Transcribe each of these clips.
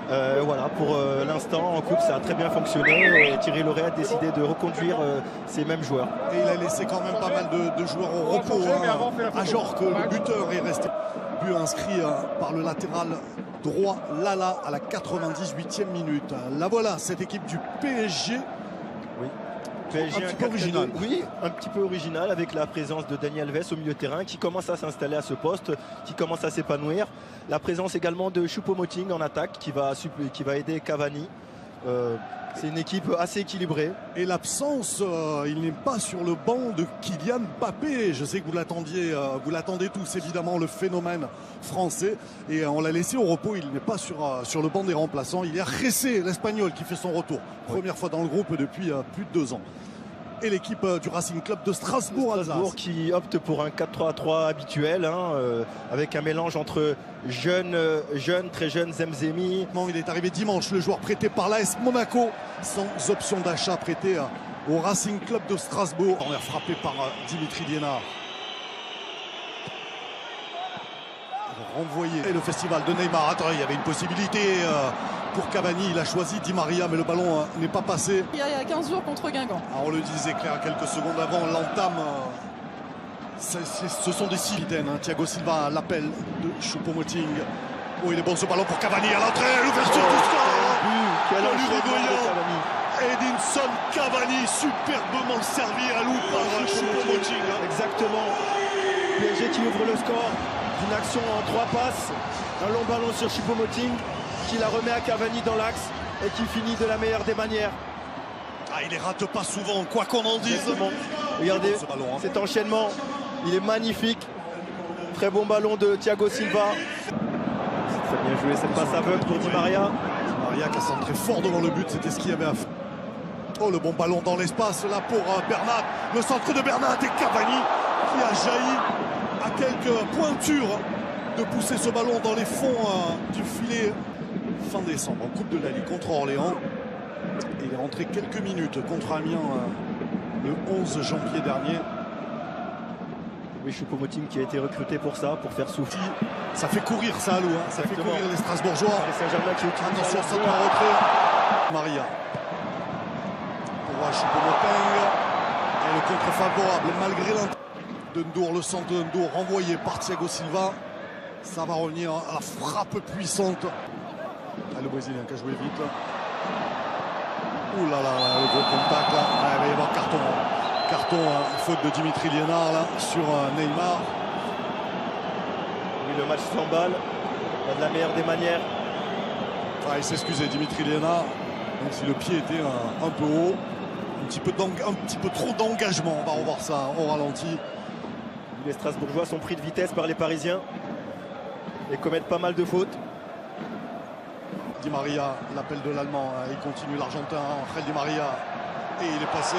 Voilà, pour l'instant en coupe ça a très bien fonctionné et Thierry Laurey a décidé de reconduire ces mêmes joueurs. Et il a laissé quand même pas mal de joueurs au repos. Ajorc, le buteur, est resté. But inscrit par le latéral droit Lala à la 98e minute. La voilà, cette équipe du PSG. Oui. PSG un petit peu original. Oui, un petit peu original avec la présence de Dani Alves au milieu de terrain qui commence à s'installer à ce poste, qui commence à s'épanouir. La présence également de Choupo-Moting en attaque qui va aider Cavani. C'est une équipe assez équilibrée. Et l'absence, il n'est pas sur le banc de Kylian Mbappé. Je sais que vous l'attendez tous évidemment, le phénomène français. Et on l'a laissé au repos, il n'est pas sur le banc des remplaçants. Il y a Jessé, l'Espagnol, qui fait son retour. Première fois dans le groupe depuis plus de 2 ans. Et l'équipe du Racing Club de Strasbourg-Alsace. Qui opte pour un 4-3-3 habituel, avec un mélange entre très jeunes Zemzemi. Il est arrivé dimanche, le joueur prêté par l'AS Monaco, sans option d'achat, prêté au Racing Club de Strasbourg. On est frappé par Dimitri Liénard. Renvoyé. Et le festival de Neymar. Attends, il y avait une possibilité pour Cavani. Il a choisi Di Maria, mais le ballon n'est pas passé. Il y a 15 jours contre Guingamp. Alors on le disait clair quelques secondes avant, l'entame. Ce sont des cylindres. Thiago Silva, l'appel de Choupo-Moting. Oh, il est bon ce ballon pour Cavani à l'entrée. L'ouverture du score. Edinson Cavani, superbement servi à loup par Choupo-Moting. Exactement. PSG qui ouvre le score d'une action en 3 passes. Un long ballon sur Choupo-Moting qui la remet à Cavani dans l'axe et qui finit de la meilleure des manières. Il les rate pas souvent, quoi qu'on en dise. Exactement. Regardez ce ballon, cet enchaînement, il est magnifique. Très bon ballon de Thiago Silva. C'est très bien joué cette passe aveugle pour Di Maria. Di Maria qui a centré fort devant le but, c'était ce qu'il y avait à faire. Oh, le bon ballon dans l'espace là pour Bernat. Le centre de Bernat et Cavani qui a jailli à quelques pointures de pousser ce ballon dans les fonds du filet. Fin décembre en Coupe de la Ligue contre Orléans. Et il est rentré quelques minutes contre Amiens le 11 janvier dernier. Oui, Choupo-Moting qui a été recruté pour ça, pour faire souffler. Ça fait courir ça à l'eau, ça fait courir les Strasbourgeois. Les Saint-Germain qui utilise. Attention, ça en retrait. Maria. Pour Choupo-Moting. Et le contre favorable malgré l'intérêt de Ndour, le centre de Ndour renvoyé par Thiago Silva. Ça va revenir à la frappe puissante. Le Brésilien qui a joué vite. Ouh là là, le gros contact là. Il va y avoir carton. Carton, faute de Dimitri Liénard là, sur Neymar. Oui, le match s'emballe. De la meilleure des manières. Il s'est excusé, Dimitri Liénard. Même si le pied était un peu haut. Un petit peu trop d'engagement. On va revoir ça au ralenti. Les Strasbourgeois sont pris de vitesse par les Parisiens et commettent pas mal de fautes. Di Maria, l'appel de l'Allemand, il continue l'Argentin, Angel Di Maria, et il est passé.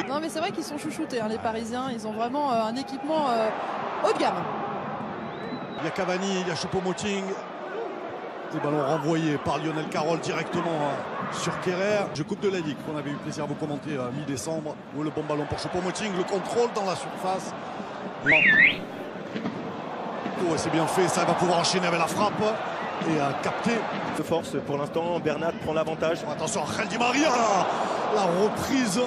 Non mais c'est vrai qu'ils sont chouchoutés, les Parisiens, ils ont vraiment un équipement haut de gamme. Il y a Cavani, il y a Choupo-Moting. Des ballons renvoyés par Lionel Carroll directement sur Kerrer. Je coupe de la Ligue, qu'on avait eu plaisir à vous commenter mi-décembre. Le bon ballon pour Choupo-Moting, le contrôle dans la surface. Oh, c'est bien fait, ça va pouvoir enchaîner avec la frappe et capter. De force pour l'instant, Bernat prend l'avantage. Attention, Angel Di Maria, la reprise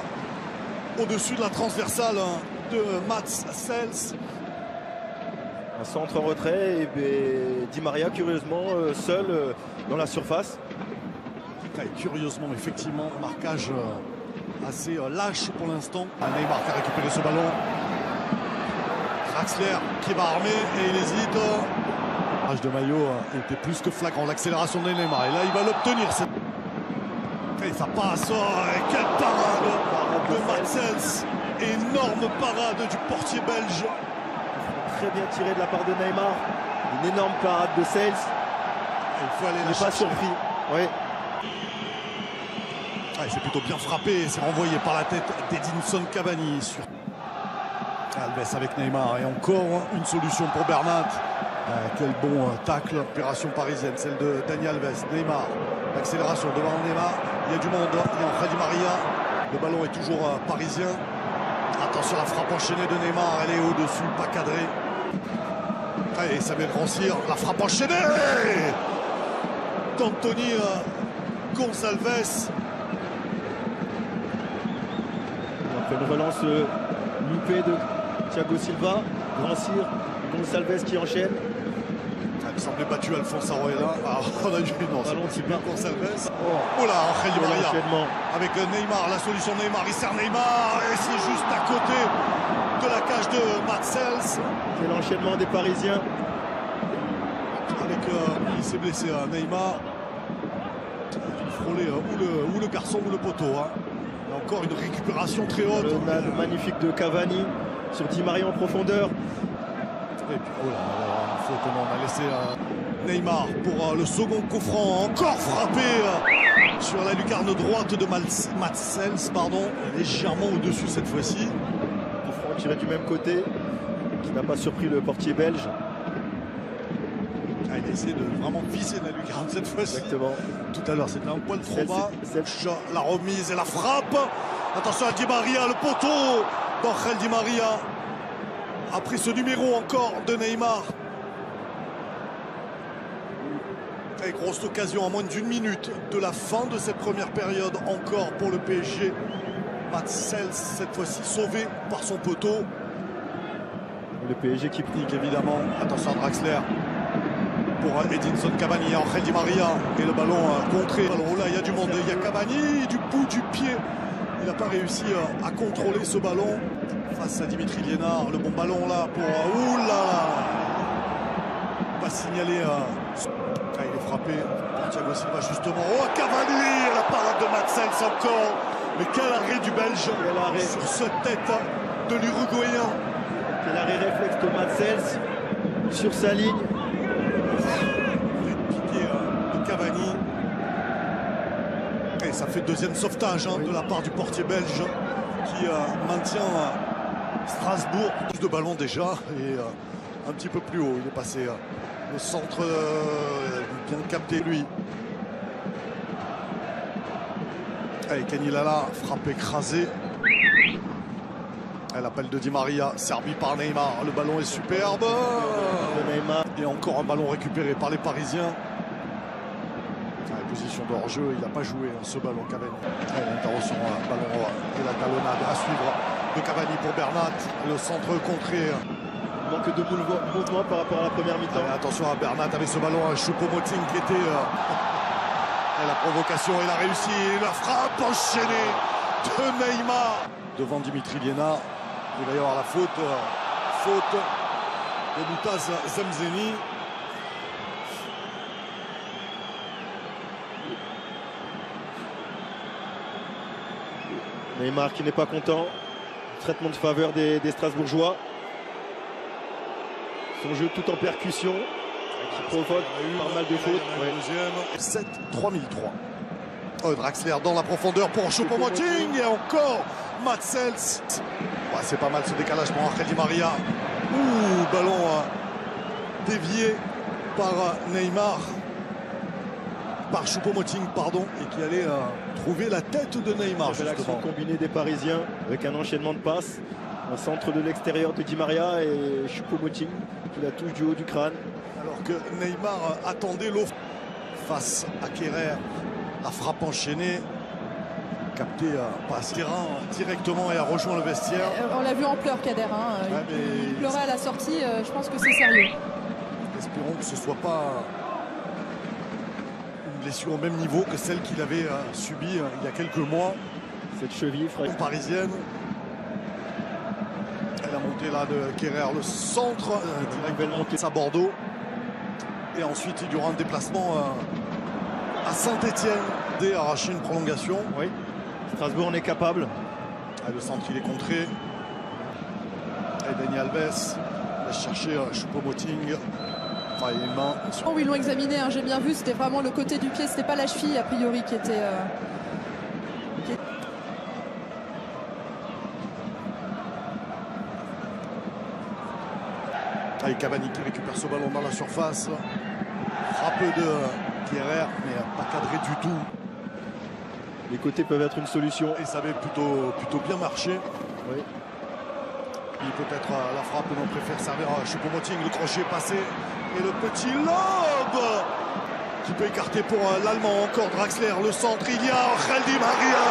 au-dessus de la transversale de Mats Sels. Un centre en retrait et Di Maria curieusement seul dans la surface. Et curieusement, effectivement, marquage assez lâche pour l'instant. Neymar qui a récupéré ce ballon. Draxler qui va armer et il hésite. L'âge de maillot était plus que flagrant. L'accélération de Neymar. Et là, il va l'obtenir. Et ça passe. Et quelle parade de Matsels. Énorme parade du portier belge. Très bien tiré de la part de Neymar. Une énorme parade de Sels. Il faut aller il n'est pas surpris. Oui. C'est plutôt bien frappé. C'est renvoyé par la tête d'Edinson Cavani sur Alves avec Neymar. Et encore une solution pour Bernat. Quel bon tacle. Opération parisienne, celle de Dani Alves. Neymar. L'accélération devant Neymar. Il y a du monde. Il y a Angel Di Maria. Le ballon est toujours parisien. Attention, la frappe enchaînée de Neymar. Elle est au-dessus, pas cadrée. Et Samuel Grand-Cyr. La frappe enchaînée. d'Anthony Gonçalves. Après une relance loupée de Thiago Silva, Grand Cyr, Gonçalves qui enchaîne. Il semblait battu Alphonse Aroela. Ah, on a eu non, c'est bien Gonçalves. Oh là, Angel Di Maria avec Neymar, la solution Neymar, il sert Neymar et c'est juste à côté de la cage de Matsels. C'est l'enchaînement des Parisiens. Avec, il s'est blessé à Neymar. Il frôlait ou le garçon ou le poteau. Hein. Et encore une récupération très haute. Le magnifique de Cavani sur Di Maria en profondeur. Et puis, oh là, il faut comment on a laissé Neymar pour le second coup franc. Encore frappé sur la lucarne droite de Matsels, pardon, légèrement au-dessus cette fois-ci. Coup franc tiré du même côté, qui n'a pas surpris le portier belge. Il a essayé de vraiment viser la lucarne cette fois-ci. Exactement. Tout à l'heure, c'était un poil trop bas. C'est la remise et la frappe. Attention à Di Maria, le poteau d'Angel Di Maria. Après ce numéro encore de Neymar. Et grosse occasion à moins d'une minute de la fin de cette première période encore pour le PSG. Matsels, cette fois-ci sauvé par son poteau. Le PSG qui pique évidemment. Attention à Draxler. Pour Edinson Cavani, Angel Di Maria et le ballon contré. Alors là, il y a du monde, il y a Cavani du bout du pied. Il n'a pas réussi à contrôler ce ballon face à Dimitri Liénard. Le bon ballon là pour oulala. Pas signaler. Il est frappé par Thiago Silva justement. Oh Cavani, la parade de Matsels encore. Mais quel arrêt du Belge sur cette tête de l'Uruguayen. Quel arrêt réflexe de Matsels sur sa ligne. Piqué de Cavani. Et ça fait deuxième sauvetage de la part du portier belge qui maintient Strasbourg. Plus de ballons déjà et un petit peu plus haut. Il est passé le centre bien capté lui. Et Kenilala frappe écrasé. L'appel de Di Maria, servi par Neymar. Le ballon est superbe. Et encore un ballon récupéré par les Parisiens. Position de hors-jeu, il n'a pas joué ce ballon Cavani. L'intervention, ballon et la talonnade à suivre de Cavani pour Bernat. Le centre contré. Manque de mouvement par rapport à la première mi-temps. Attention à Bernat avec ce ballon à Choupo-Moting qui était la provocation. Il a réussi. La frappe enchaînée de Neymar devant Dimitri Liénard. Il va y avoir la faute de Boutaz Zemzeni. Neymar qui n'est pas content. Traitement de faveur des Strasbourgeois. Son jeu tout en percussion qui provoque pas mal de fautes. Deuxième, 7-3-1003. Draxler dans la profondeur pour Choupo-Moting et encore Matsels. C'est pas mal ce décalage pour Angel Di Maria. Ballon dévié par Neymar. Par Choupo-Moting, pardon, et qui allait trouver la tête de Neymar. L'action combinée des Parisiens avec un enchaînement de passes. Un centre de l'extérieur de Di Maria et Choupo-Moting qui la touche du haut du crâne. Alors que Neymar attendait l'offre face à Kerrer. La frappe enchaînée. Capté par terrain directement et a rejoint le vestiaire. On l'a vu en pleurs, Kader. Il pleurait à la sortie. Je pense que c'est sérieux. Espérons que ce ne soit pas une blessure au même niveau que celle qu'il avait subie il y a quelques mois. Cette cheville parisienne. La montée là de Kerrer, le centre directement à Bordeaux. Et ensuite, il y aura un déplacement à Saint-Etienne dès arracher une prolongation. Oui. Strasbourg en est capable. Le centre, il est contré. Et Dani Alves va chercher Choupo-Moting. Enfin, il y a une main. Oh, ils l'ont examiné, j'ai bien vu. C'était vraiment le côté du pied. C'était pas la cheville, a priori, qui était... Et Cavani qui récupère ce ballon dans la surface. Frappe de Kerrer, mais pas cadré du tout. Les côtés peuvent être une solution. Et ça avait plutôt bien marché. Oui. Et peut-être la frappe, on préfère servir à Choupo-Moting. Le crochet est passé. Et le petit lob Qui peut écarter pour l'Allemand, encore Draxler, le centre, il y a Angel Di Maria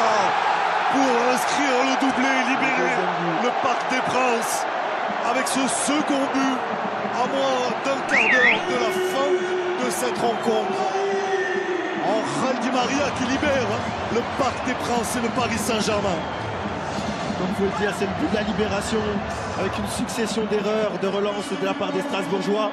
pour inscrire le doublé, libérer le Parc des Princes avec ce second but à moins d'un quart d'heure de la fin de cette rencontre. Angel Di Maria qui libère le Parc des Princes et le Paris Saint-Germain. Comme vous le dire, c'est le but de la libération avec une succession d'erreurs, de relances de la part des Strasbourgeois.